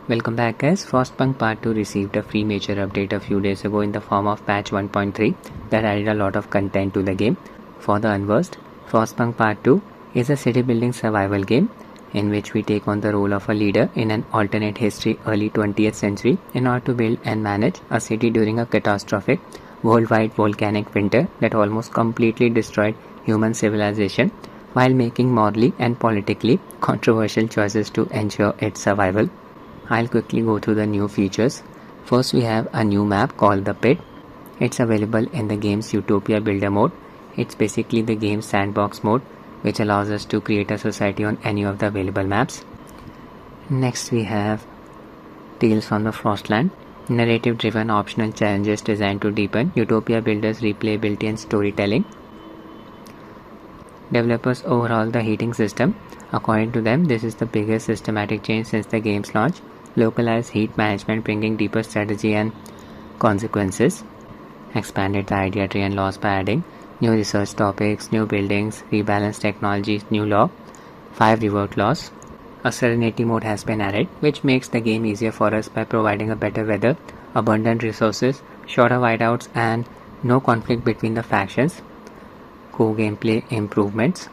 Welcome back guys. Frostpunk Part 2 received a free major update a few days ago in the form of patch 1.3 that added a lot of content to the game. For the unversed, Frostpunk Part 2 is a city building survival game in which we take on the role of a leader in an alternate history early 20th century in order to build and manage a city during a catastrophic worldwide volcanic winter that almost completely destroyed human civilization while making morally and politically controversial choices to ensure its survival. I'll quickly go through the new features. First, we have a new map called the Pit. It's available in the game's Utopia Builder mode. It's basically the game's sandbox mode, which allows us to create a society on any of the available maps. Next, we have Tales from the Frostland, narrative-driven optional challenges designed to deepen Utopia Builder's replayability and storytelling. Developers overhaul the heating system. According to them, this is the biggest systematic change since the game's launch. Localized heat management bringing deeper strategy and consequences. Expanded the idea tree and laws by adding new research topics, new buildings, rebalanced technologies, new law, 5 reworked laws. A serenity mode has been added, which makes the game easier for us by providing a better weather, abundant resources, shorter whiteouts, and no conflict between the factions. Co-gameplay improvements.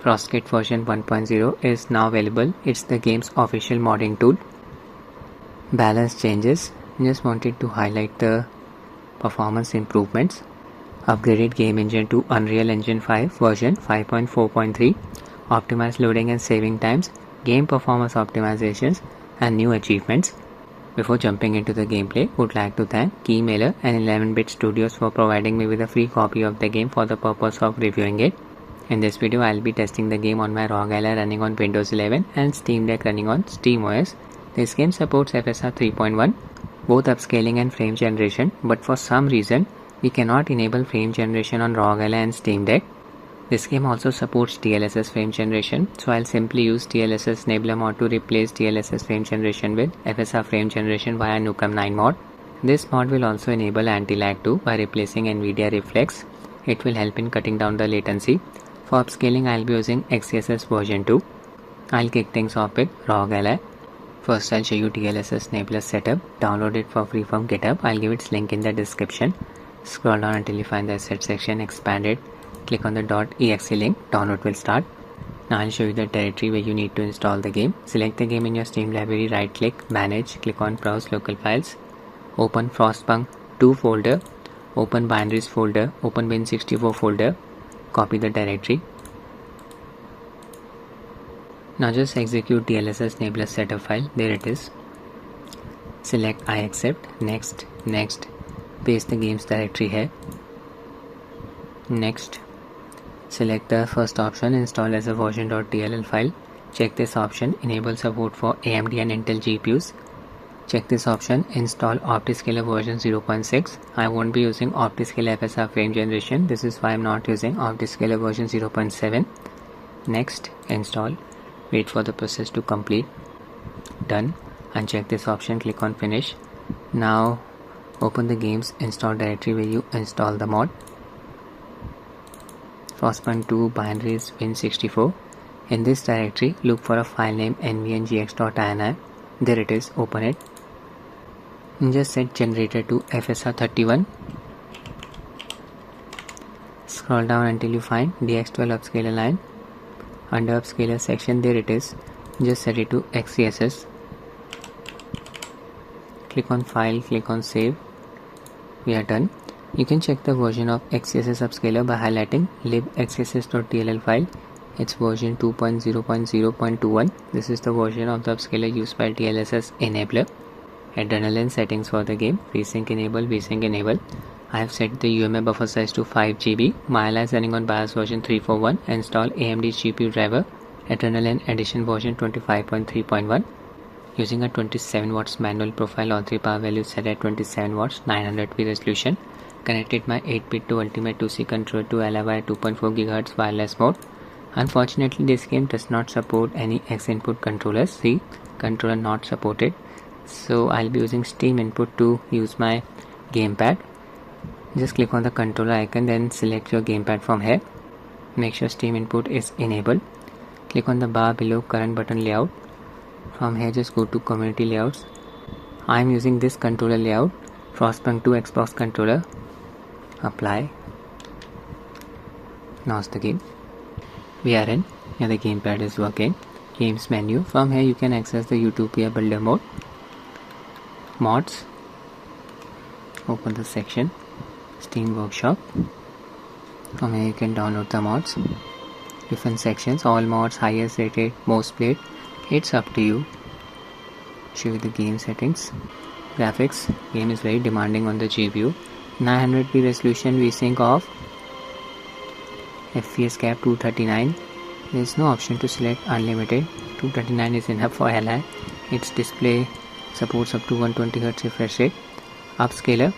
Frostkit version 1.0 is now available. It's the game's official modding tool. Balance changes. Just wanted to highlight the performance improvements. Upgraded game engine to Unreal Engine 5 version 5.4.3. Optimized loading and saving times. Game performance optimizations and new achievements. Before jumping into the gameplay, would like to thank Keymailer and 11-Bit Studios for providing me with a free copy of the game for the purpose of reviewing it. In this video, I'll be testing the game on my Rog Ally running on Windows 11 and Steam Deck running on SteamOS. This game supports FSR 3.1, both upscaling and frame generation, but for some reason, we cannot enable frame generation on Rog Ally and Steam Deck. This game also supports DLSS frame generation, so I'll simply use DLSS Enabler Mod to replace DLSS frame generation with FSR frame generation via Nukem 9 mod. This mod will also enable AntiLag 2 by replacing NVIDIA Reflex. It will help in cutting down the latency. For upscaling, I'll be using XeSS version 2. I'll kick things off with Rog Ally. First, I'll show you DLSS Enabler setup. Download it for free from GitHub. I'll give its link in the description. Scroll down until you find the asset section, expand it. Click on the .exe link. Download will start. Now I'll show you the directory where you need to install the game. Select the game in your Steam library, right click, manage, click on browse local files. Open Frostpunk 2 folder, open binaries folder, open Win64 folder. Copy the directory. Now just execute DLSS Enabler setup file. There it is. Select I accept, next, paste the game's directory here. Next, select the first option, install as a version.dll file. Check this option, enable support for AMD and Intel GPUs. Check this option, install Optiscaler version 0.6. I won't be using Optiscaler FSR frame generation. This is why I'm not using Optiscaler version 0.7. Next, install. Wait for the process to complete. Done. Uncheck this option, click on finish. Now, open the game's install directory where you install the mod. Frostpunk 2 binaries Win64. In this directory, look for a file name nvngx.ini. There it is, open it. Just set generator to FSR31. Scroll down until you find DX12 upscaler line. Under upscaler section, there it is. Just set it to XeSS. Click on file, click on save. We are done. You can check the version of XeSS upscaler by highlighting libxess.dll file. It's version 2.0.0.21. This is the version of the upscaler used by DLSS Enabler. Adrenaline settings for the game. VSync enable, VSync enable. I have set the UMA buffer size to 5 GB. My Ally is running on BIOS version 341. Install AMD GPU driver. Adrenaline edition version 25.3.1. Using a 27 watts manual profile, all 3 power values set at 27 watts, 900p resolution. Connected my 8-bit to Ultimate 2C controller to Ally via 2.4 GHz wireless mode. Unfortunately, this game does not support any X input controllers. See, controller not supported. So I'll be using Steam input to use my gamepad. Just click on the controller icon, then select your gamepad from here. Make sure Steam input is enabled. Click on the bar below current button layout. From here just go to community layouts. I am using this controller layout, Frostpunk 2 Xbox controller. Apply. Launch the game. We are in. Here the gamepad is working. Games menu. From here you can access the Utopia builder mode. Mods. Open the section. Steam Workshop. From here you can download the mods. Different sections. All mods, highest rated, most played. It's up to you. Show you the game settings. Graphics. Game is very demanding on the GPU. 900p resolution VSync off. FPS Cap 239. There is no option to select unlimited. 239 is enough for AntiLag. Its display supports up to 120Hz refresh rate. Upscaler.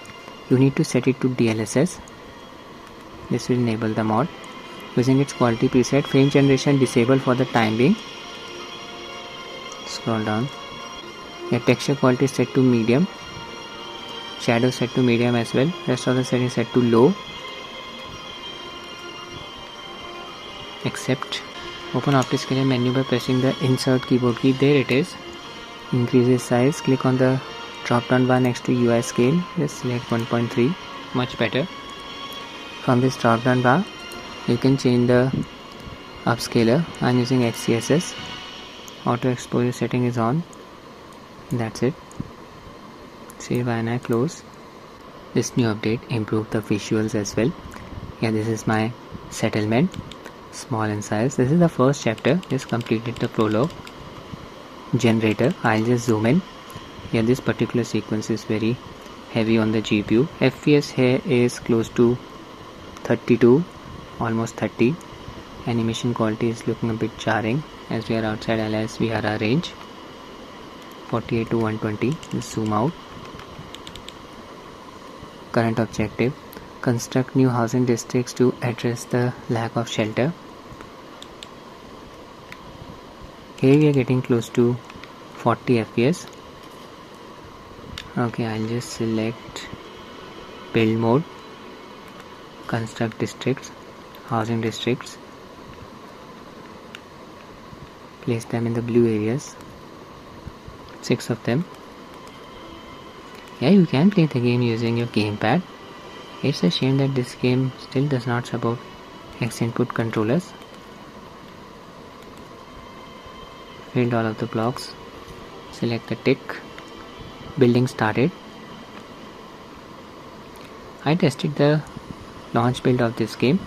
You need to set it to DLSS. This will enable the mod. Using its quality preset, frame generation disabled for the time being. Scroll down. Your texture quality is set to medium. Shadow set to medium as well. Rest of the settings set to low. Accept. Open Optiscaler menu by pressing the insert keyboard key. There it is. Increases size. Click on the drop down bar next to UI scale. Just select 1.3. Much better. From this drop down bar you can change the upscaler. I am using XeSS. Auto exposure setting is on. That's it. Save and I close. This new update improved the visuals as well. Yeah, this is my settlement. Small in size. This is the first chapter. Just completed the prologue. Generator. I'll just zoom in. Yeah, this particular sequence is very heavy on the GPU. FPS here is close to 32, almost 30. Animation quality is looking a bit jarring as we are outside LSVRR range. 48 to 120. Just zoom out. Current objective. Construct new housing districts to address the lack of shelter. Here we are getting close to 40 FPS. Okay, I'll just select build mode. Construct districts, housing districts. Place them in the blue areas. 6 of them. Yeah, you can play the game using your gamepad. It's a shame that this game still does not support X input controllers. Filled all of the blocks. Select the tick. Building started. I tested the launch build of this game.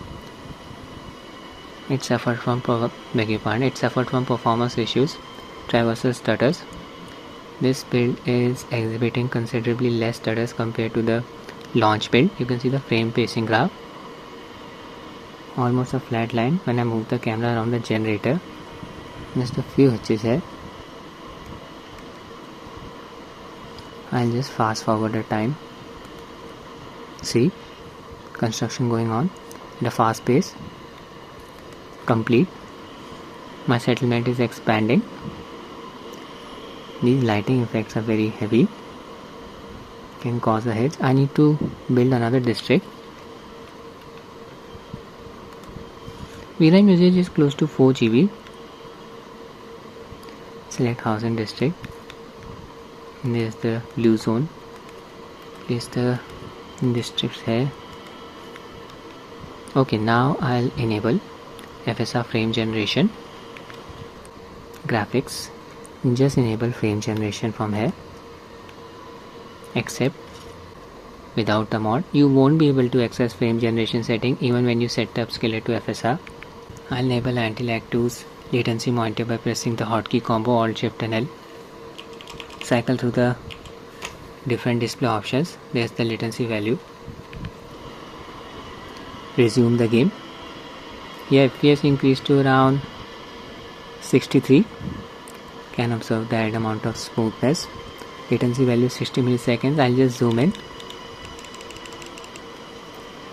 It suffered from performance issues, traversal stutters. This build is exhibiting considerably less stutters compared to the launch build. You can see the frame pacing graph. Almost a flat line when I move the camera around the generator. Just a few hitches here. I'll just fast forward the time. See, construction going on at a fast pace. Complete. My settlement is expanding. These lighting effects are very heavy. Can cause a hitch. I need to build another district. VRAM usage is close to 4 GB. Select housing district. And there's the blue zone. Place the districts here. Okay, now I'll enable FSR frame generation. Graphics. Just enable frame generation from here. Accept. Without the mod, you won't be able to access frame generation setting even when you set the upscaler to FSR. I'll enable AntiLag 2's latency monitor by pressing the hotkey combo Alt Shift and L. Cycle through the different display options. There's the latency value. Resume the game. Here FPS increased to around 63. Can observe the added amount of smoothness. Latency value 60 milliseconds. I'll just zoom in.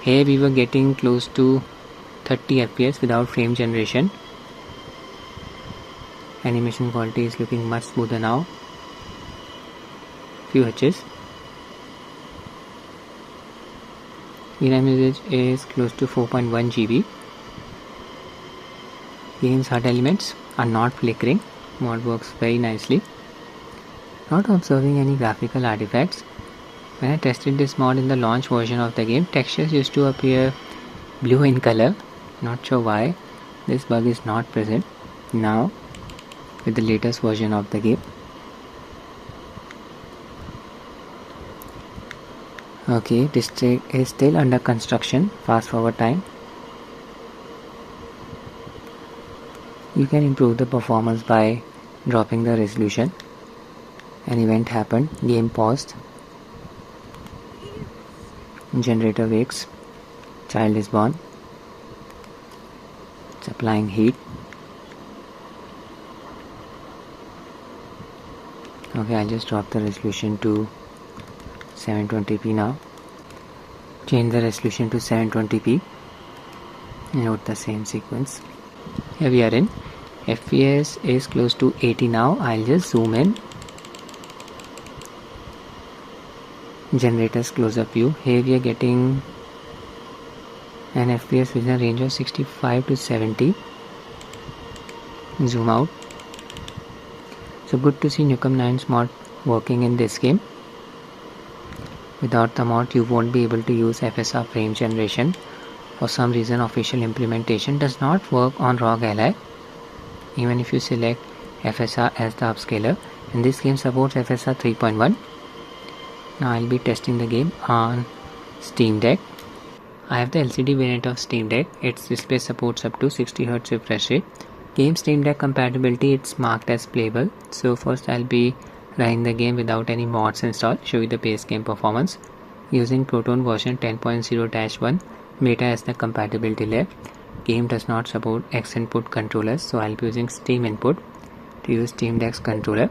Here we were getting close to 30 FPS without frame generation. Animation quality is looking much smoother now. Few hitches. VRAM usage is close to 4.1 GB. Game's HUD elements are not flickering. mod works very nicely. Not observing any graphical artifacts. When I tested this mod in the launch version of the game, textures used to appear blue in color. Not sure why this bug is not present now with the latest version of the game. Okay, district is still under construction. Fast forward time. You can improve the performance by dropping the resolution. An event happened, game paused, generator wakes, child is born, it's applying heat. Okay, I'll just drop the resolution to 720p now. Change the resolution to 720p. Note the same sequence. Here we are in. FPS is close to 80 now. I'll just zoom in. Generator's close-up view. Here we are getting an FPS within a range of 65 to 70. Zoom out. So good to see Nukem 9's mod working in this game. Without the mod you won't be able to use FSR frame generation. For some reason official implementation does not work on Rog Ally. Even if you select FSR as the upscaler, and this game supports FSR 3.1. Now I'll be testing the game on Steam Deck. I have the LCD variant of Steam Deck. Its display supports up to 60Hz refresh rate. Game Steam Deck compatibility, it's marked as playable. So first I'll be running the game without any mods installed. Show you the base game performance. Using Proton version 10.0-1 beta as the compatibility layer. Game does not support X input controllers, so I'll be using Steam input to use Steam Deck's controller.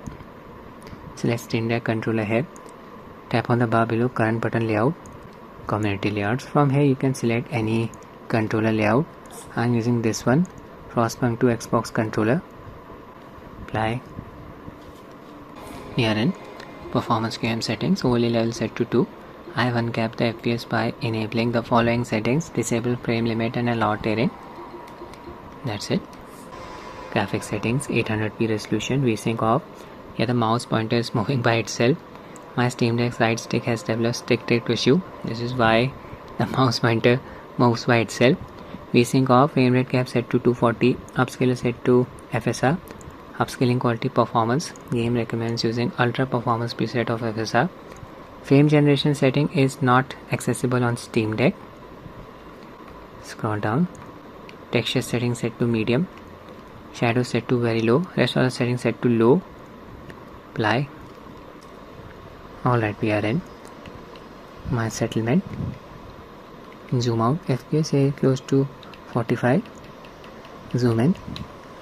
Select Steam Deck controller here. Tap on the bar below current button layout, community layouts. From here you can select any controller layout. I'm using this one, Frostpunk 2 Xbox controller. Apply. Here in performance QM settings, overlay level set to 2. I have uncapped the FPS by enabling the following settings: disable frame limit and allow tearing. That's it. Graphics settings, 800p resolution, VSync off. Here the mouse pointer is moving by itself. My Steam Deck's right stick has developed stick drift issue. This is why the mouse pointer moves by itself. VSync off, frame rate cap set to 240, upscaler set to FSR, upscaling quality performance. Game recommends using ultra performance preset of FSR. Frame generation setting is not accessible on Steam Deck. Scroll down. Texture setting set to medium. Shadow set to very low. Rest of the settings set to low. Apply. Alright, we are in my settlement. Zoom out. FPS is close to 45. Zoom in.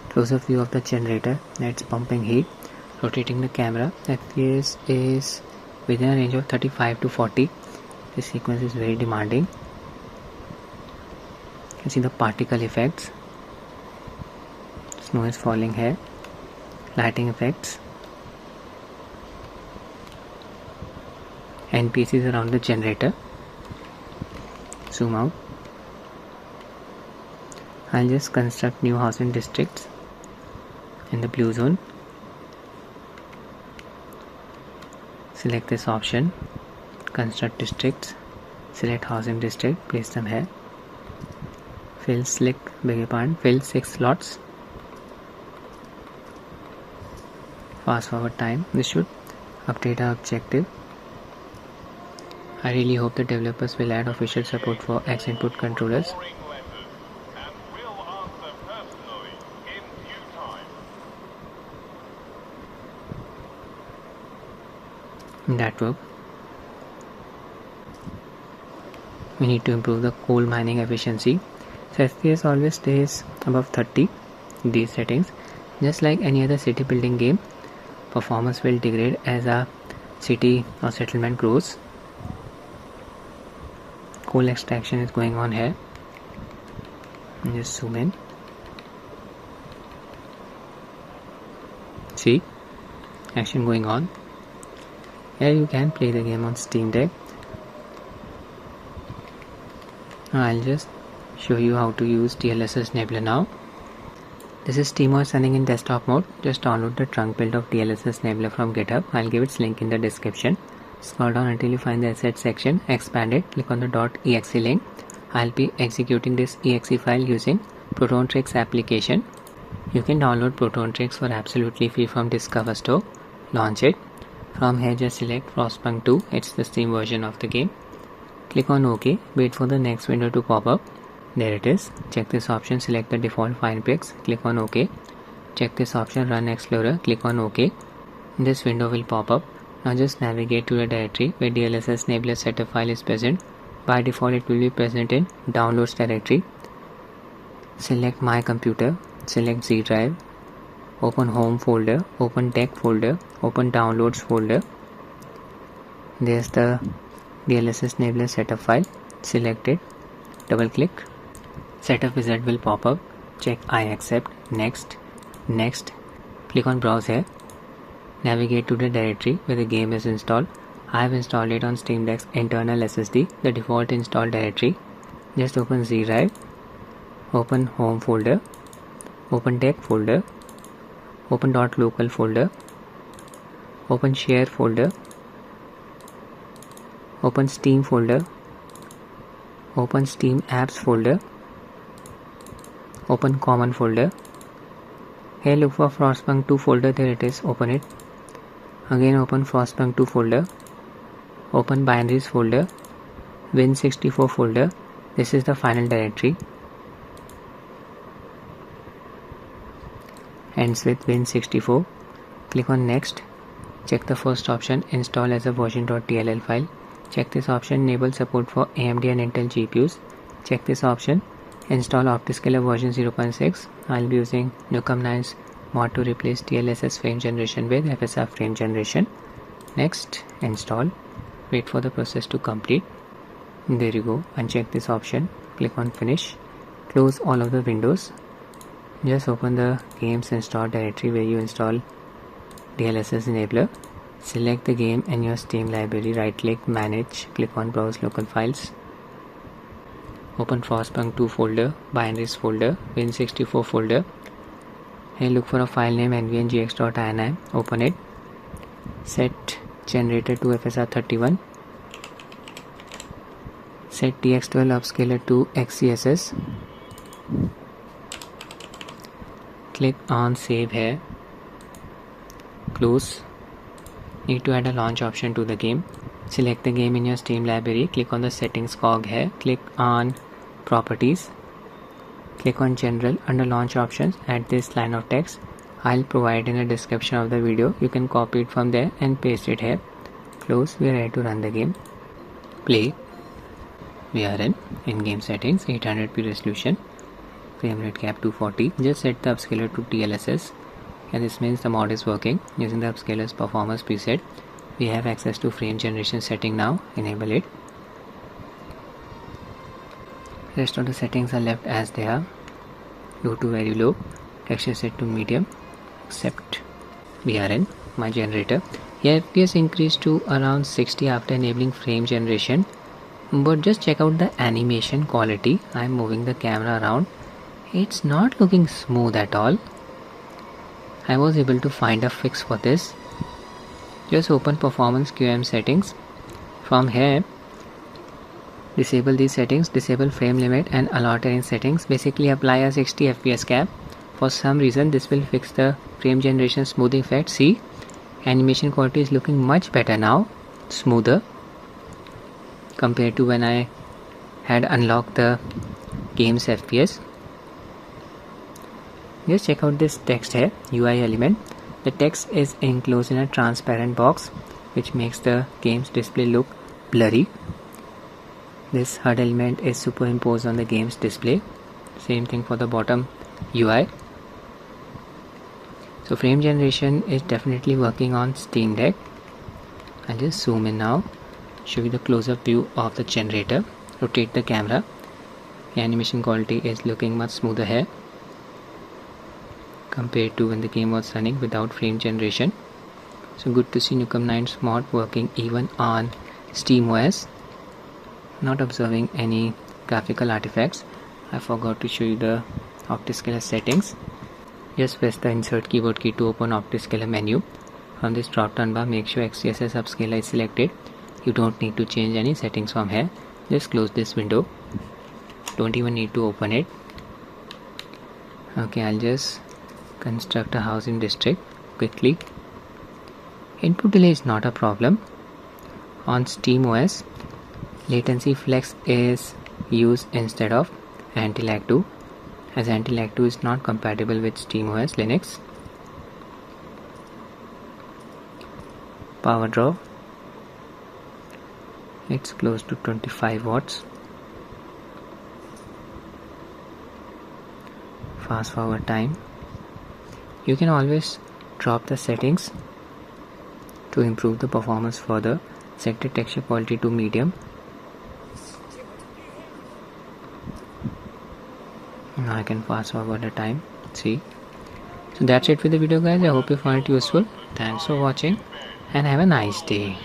Closer view of the generator. That's pumping heat. Rotating the camera. FPS is within a range of 35 to 40. This sequence is very demanding. You can see the particle effects. Snow is falling here. Lighting effects. NPCs around the generator. Zoom out. I'll just construct new housing districts in the blue zone. Select this option, construct districts, select housing district, place them here. Fill 6 slots. Fast forward time. This should update our objective. I really hope the developers will add official support for X input controllers. That work. We need to improve the coal mining efficiency. So FPS always stays above 30. These settings, just like any other city building game, performance will degrade as a city or settlement grows. Coal extraction is going on here. Just zoom in. See, action going on. Here you can play the game on Steam Deck. I'll just show you how to use DLSS Enabler now. This is SteamOS running in desktop mode. Just download the trunk build of DLSS Enabler from GitHub. I'll give its link in the description. Scroll down until you find the assets section, expand it, click on the .exe link. I'll be executing this exe file using ProtonTricks application. You can download ProtonTricks for absolutely free from Discover Store. Launch it. From here just select Frostpunk 2, it's the Steam version of the game. Click on OK, wait for the next window to pop up. There it is. Check this option, select the default file picks, click on OK. Check this option, Run Explorer, click on OK. This window will pop up. Now just navigate to the directory where DLSS Enabler setup file is present. By default it will be present in Downloads directory. Select My Computer, select Z drive, open Home folder, open Deck folder, open Downloads folder. There's the DLSS Enabler setup file. Select it, double click. Setup wizard will pop up. Check I accept, next, next. Click on browse here. Navigate to the directory where the game is installed. I have installed it on Steam Deck's internal SSD, the default install directory. Just open Z drive, open Home folder, open Deck folder, open .local folder, open Share folder, open Steam folder, open Steam Apps folder, open Common folder. Here look for Frostpunk 2 folder, there it is, open it. Again open Frostpunk 2 folder, open Binaries folder, Win64 folder. This is the final directory. Ends with Win64. Click on next. Check the first option, install as a version.dll file. Check this option, enable support for AMD and Intel GPUs. Check this option, install Optiscaler version 0.6. I'll be using Nukem 9's mod to replace DLSS frame generation with FSR frame generation. Next, install. Wait for the process to complete. There you go. Uncheck this option. Click on finish. Close all of the windows. Just open the games install directory where you install DLSS Enabler. Select the game in your Steam library. Right click, manage. Click on browse local files. Open Frostpunk 2 folder, Binaries folder, Win64 folder. Here look for a file name nvngx.ini. Open it. Set generator to FSR31. Set dx12 upscaler to XeSS. Click on save here. Close. Need to add a launch option to the game. Select the game in your Steam library. Click on the settings cog here. Click on properties. Click on general. Under launch options, add this line of text. I'll provide in the description of the video. You can copy it from there and paste it here. Close. We are ready to run the game. Play. We are in game settings, 800p resolution, frame rate cap 240. Just set the upscaler to DLSS. And this means the mod is working. Using the upscaler's performance preset, we have access to frame generation setting now. Enable it. Rest of the settings are left as they are. Low to very low. Texture set to medium. Accept. We are in my generator. Here FPS increased to around 60 after enabling frame generation. But just check out the animation quality. I'm moving the camera around. It's not looking smooth at all. I was able to find a fix for this. Just open performance QM settings. From here, disable these settings, disable frame limit and allow terrain settings. Basically apply a 60 FPS cap. For some reason this will fix the frame generation smoothing effect. See, animation quality is looking much better now, smoother compared to when I had unlocked the game's FPS. Just check out this text here, UI element. The text is enclosed in a transparent box which makes the game's display look blurry. This HUD element is superimposed on the game's display. Same thing for the bottom UI. So frame generation is definitely working on Steam Deck. I'll just zoom in now, show you the close-up view of the generator. Rotate the camera. The animation quality is looking much smoother here compared to when the game was running without frame generation. So good to see Nukem 9's mod working even on SteamOS. Not observing any graphical artifacts. I forgot to show you the Optiscaler settings. Just press the insert keyboard key to open Optiscaler menu. From this drop down bar, make sure XeSS upscaler is selected. You don't need to change any settings from here. Just close this window. Don't even need to open it. Okay, I'll just construct a housing district quickly. Input delay is not a problem. On SteamOS, LatencyFlex is used instead of AntiLag 2, as AntiLag 2 is not compatible with SteamOS Linux. Power draw, it's close to 25 watts. Fast forward time. You can always drop the settings to improve the performance further. Set the texture quality to medium. Now I can fast forward the time. See. So that's it for the video, guys. I hope you found it useful. Thanks for watching and have a nice day.